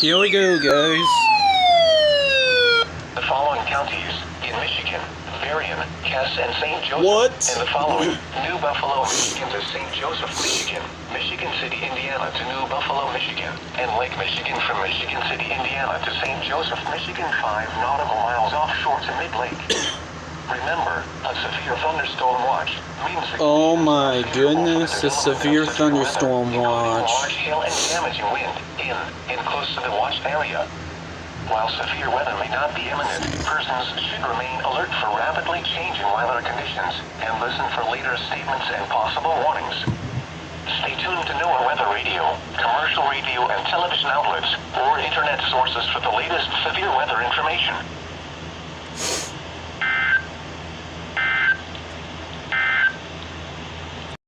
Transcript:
Here we go, guys. The following counties in Michigan: Berrien, Cass, and St. Joseph. What? And the following: New Buffalo, Michigan to St. Joseph, Michigan. Michigan City, Indiana to New Buffalo, Michigan. And Lake Michigan from Michigan City, Indiana to St. Joseph, Michigan, 5 nautical miles offshore to Mid-Lake. Remember, a severe thunderstorm watch means that Oh my goodness, a severe thunderstorm watch. large hail and damaging wind in and close to the watched area. While severe weather may not be imminent, persons should remain alert for rapidly changing weather conditions and listen for later statements and possible warnings. Stay tuned to NOAA Weather Radio, commercial radio and television outlets, or internet sources for the latest severe weather information.